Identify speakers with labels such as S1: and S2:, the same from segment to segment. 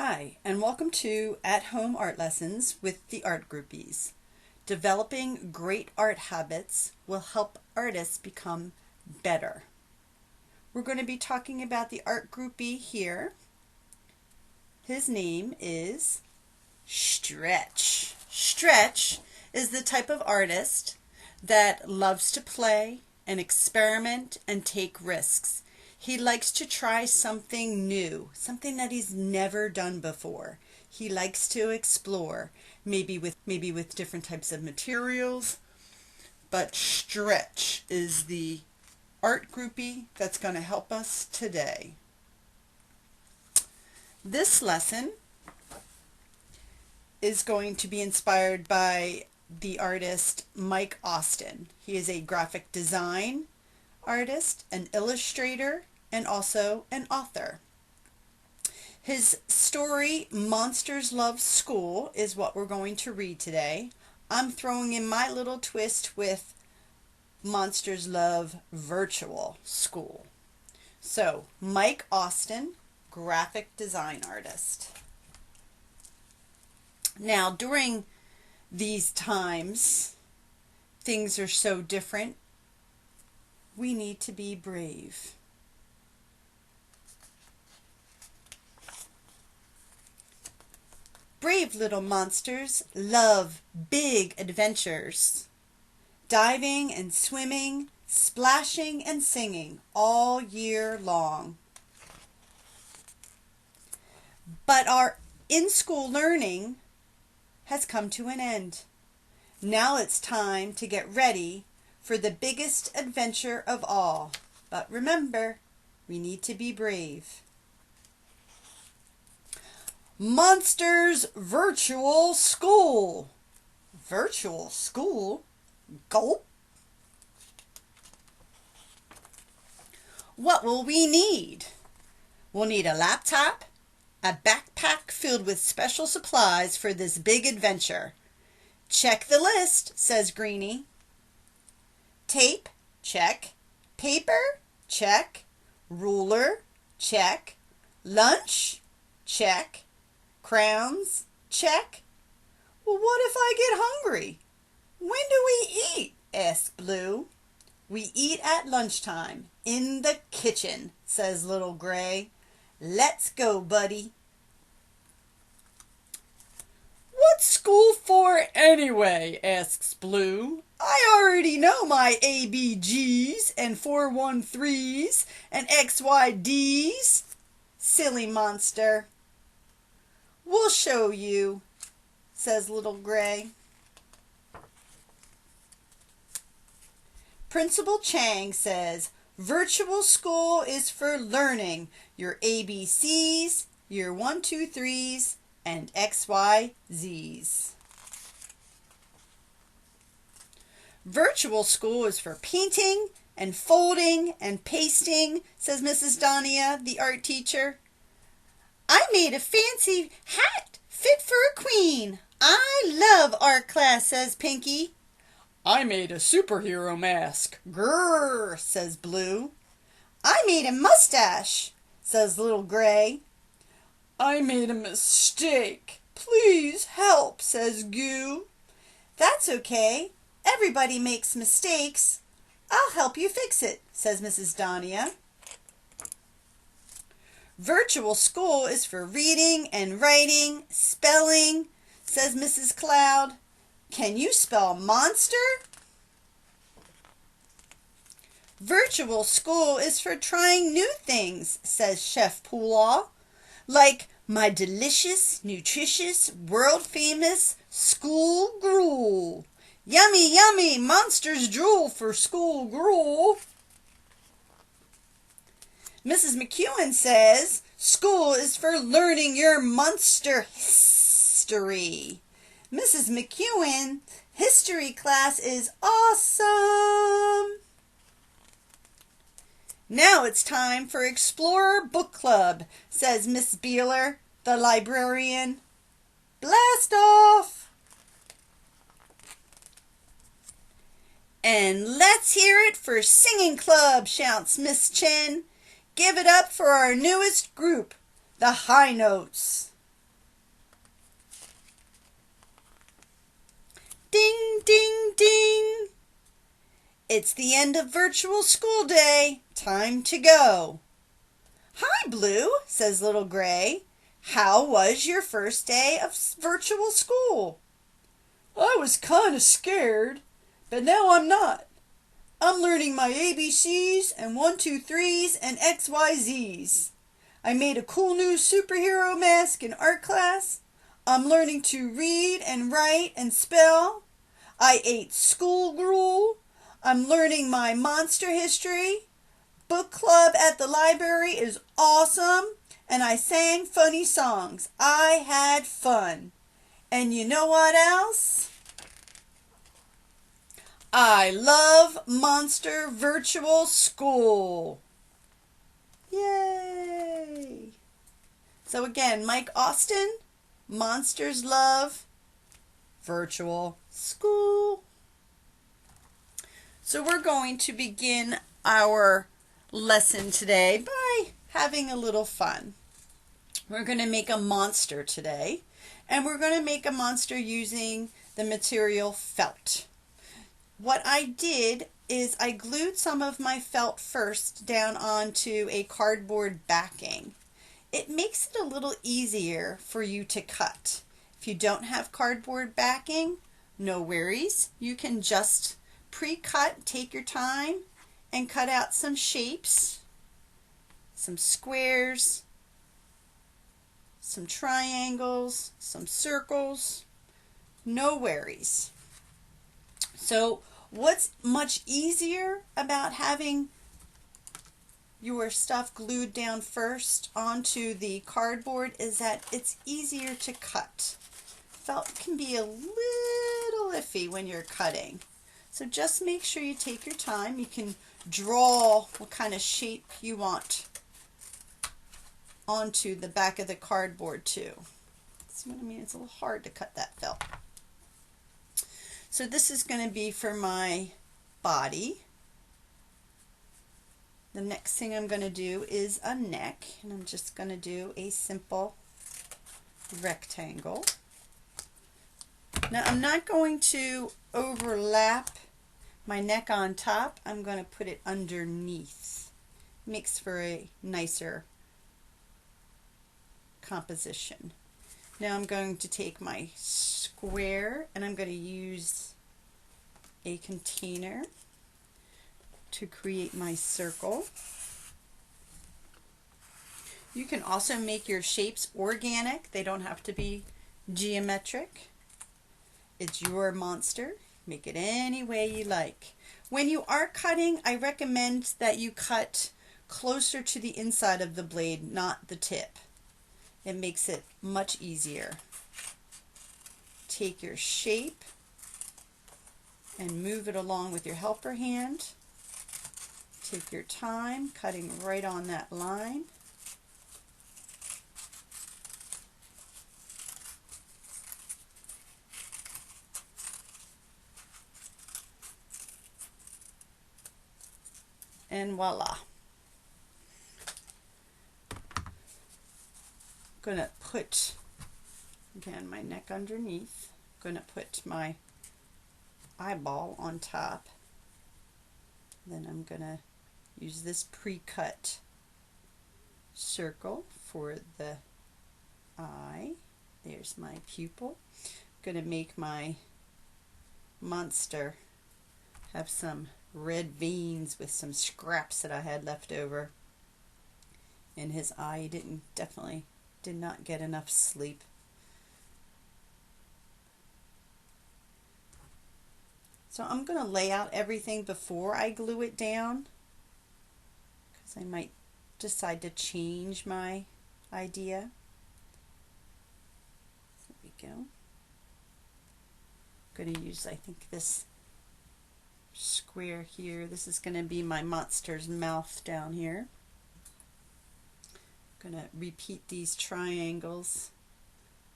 S1: Hi, and welcome to At-Home Art Lessons with the Art Groupies. Developing great art habits will help artists become better. We're going to be talking about the art groupie here. His name is Stretch. Stretch is the type of artist that loves to play and experiment and take risks. He likes to try something new, something that he's never done before. He likes to explore, maybe with different types of materials. But Stretch is the art groupie that's going to help us today. This lesson is going to be inspired by the artist Mike Austin. He is a graphic design artist, an illustrator, and also an author. His story, Monsters Love School, is what we're going to read today. I'm throwing in my little twist with Monsters Love Virtual School. So, Mike Austin, graphic design artist. Now, during these times, things are so different. We need to be brave. Brave little monsters love big adventures. Diving and swimming, splashing and singing all year long. But our in-school learning has come to an end. Now it's time to get ready for the biggest adventure of all. But remember, we need to be brave. Monsters Virtual School. Virtual school? Gulp. What will we need? We'll need a laptop, a backpack filled with special supplies for this big adventure. Check the list, says Greenie. Tape, check. Paper, check. Ruler, check. Lunch, check. Crowns, check. Well, what if I get hungry? When do we eat? Asked Blue. We eat at lunchtime, in the kitchen, says Little Gray. Let's go, buddy. What's school for anyway? Asks Blue. I already know my ABGs and 413s and XYDs. Silly monster. We'll show you, says Little Gray. Principal Chang says, virtual school is for learning your ABCs, your 1, 2, 3s, and XYZs. Virtual school is for painting and folding and pasting, says Mrs. Donia, the art teacher. I made a fancy hat fit for a queen. I love art class, says Pinky. I made a superhero mask. Grrr, says Blue. I made a mustache, says Little Gray. I made a mistake. Please help, says Goo. That's okay. Everybody makes mistakes. I'll help you fix it, says Mrs. Donia. Virtual school is for reading and writing, spelling, says Mrs. Cloud. Can you spell monster? Virtual school is for trying new things, says Chef Poolaw, like my delicious, nutritious, world-famous school gruel. Yummy, yummy, monsters drool for school gruel. Mrs. McEwen says, school is for learning your monster history. Mrs. McEwen, history class is awesome. Now it's time for Explorer Book Club, says Miss Beeler, the librarian. Blast off! And let's hear it for Singing Club, shouts Miss Chen. Give it up for our newest group, the High Notes. Ding, ding, ding. It's the end of virtual school day. Time to go. Hi, Blue, says Little Gray. How was your first day of virtual school? I was kind of scared, but now I'm not. I'm learning my ABCs and 1, 2, 3s and XYZs. I made a cool new superhero mask in art class. I'm learning to read and write and spell. I ate school gruel. I'm learning my monster history. Book club at the library is awesome. And I sang funny songs. I had fun. And you know what else? I love Monster Virtual School. Yay! So again, Mike Austin, Monsters Love Virtual School. So we're going to begin our lesson today by having a little fun. We're going to make a monster today, and we're going to make a monster using the material felt. What I did is I glued some of my felt first down onto a cardboard backing. It makes it a little easier for you to cut. If you don't have cardboard backing, no worries. You can just pre-cut, take your time, and cut out some shapes, some squares, some triangles, some circles. No worries. So what's much easier about having your stuff glued down first onto the cardboard is that it's easier to cut. Felt can be a little iffy when you're cutting. So just make sure you take your time. You can draw what kind of shape you want onto the back of the cardboard too. See what I mean? It's a little hard to cut that felt. So this is going to be for my body. The next thing I'm going to do is a neck, and I'm just going to do a simple rectangle. Now I'm not going to overlap my neck on top. I'm going to put it underneath. Makes for a nicer composition. Now I'm going to take my square and I'm going to use a container to create my circle. You can also make your shapes organic. They don't have to be geometric. It's your monster. Make it any way you like. When you are cutting, I recommend that you cut closer to the inside of the blade, not the tip. It makes it much easier. Take your shape and move it along with your helper hand. Take your time, cutting right on that line. And voila. I'm going to put, again, my neck underneath. I'm going to put my eyeball on top. Then I'm going to use this pre-cut circle for the eye. There's my pupil. I'm going to make my monster have some red veins with some scraps that I had left over in his eye. He definitely did not get enough sleep. So I'm going to lay out everything before I glue it down, because I might decide to change my idea. There we go. I'm going to use, I think, this square here. This is going to be my monster's mouth down here. I'm going to repeat these triangles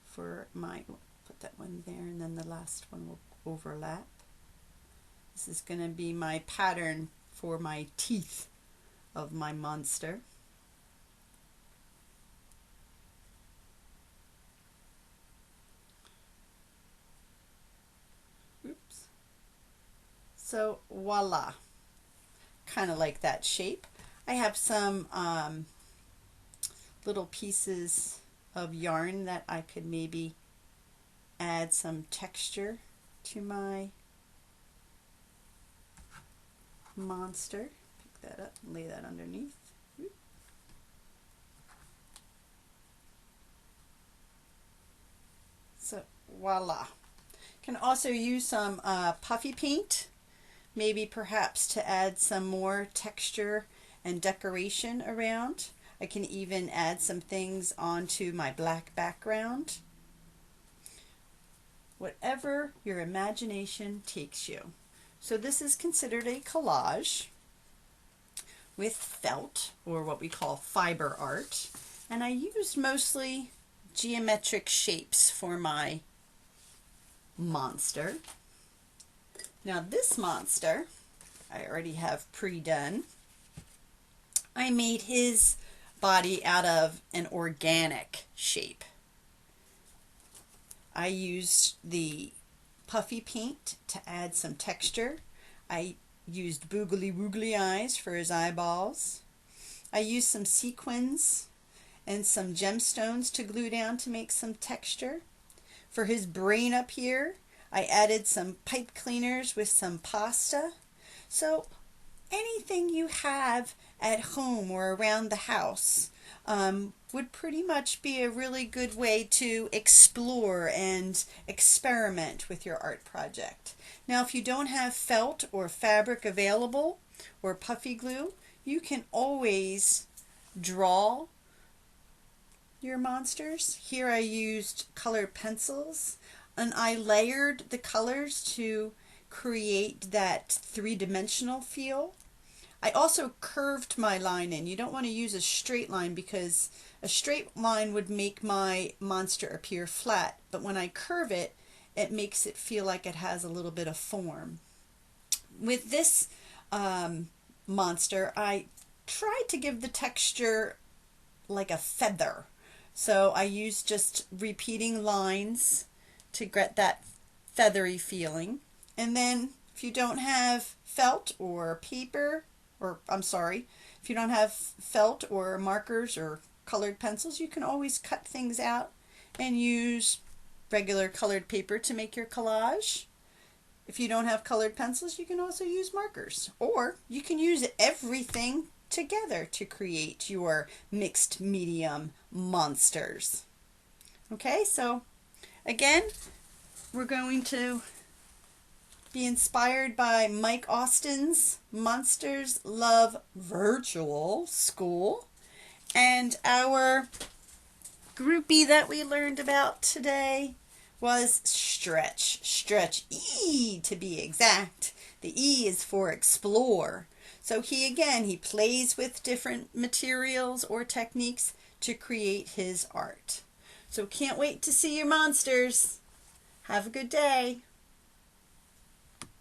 S1: for my, put that one there, and then the last one will overlap. This is going to be my pattern for my teeth of my monster. So voila, kind of like that shape. I have some little pieces of yarn that I could maybe add some texture to my monster. Pick that up and lay that underneath. So voila. Can also use some puffy paint, maybe perhaps to add some more texture and decoration around. I can even add some things onto my black background. Whatever your imagination takes you. So this is considered a collage with felt, or what we call fiber art, and I used mostly geometric shapes for my monster. Now this monster I already have pre-done. I made his body out of an organic shape. I used the puffy paint to add some texture. I used boogly woogly eyes for his eyeballs. I used some sequins and some gemstones to glue down to make some texture. For his brain up here, I added some pipe cleaners with some pasta. So anything you have at home or around the house would pretty much be a really good way to explore and experiment with your art project. Now, if you don't have felt or fabric available or puffy glue, you can always draw your monsters. Here I used colored pencils and I layered the colors to create that three-dimensional feel. I also curved my line in. You don't want to use a straight line because a straight line would make my monster appear flat, but when I curve it, it makes it feel like it has a little bit of form. With this monster, I tried to give the texture like a feather. So I used just repeating lines to get that feathery feeling. And then if you don't have felt or paper, if you don't have felt or markers or colored pencils, you can always cut things out and use regular colored paper to make your collage. If you don't have colored pencils, you can also use markers, or you can use everything together to create your mixed medium monsters. Okay, so again, we're going to be inspired by Mike Austin's Monsters Love Virtual School, and our groupie that we learned about today was stretch. Stretch E to be exact. The E is for explore. So he plays with different materials or techniques to create his art. So can't wait to see your monsters. Have a good day.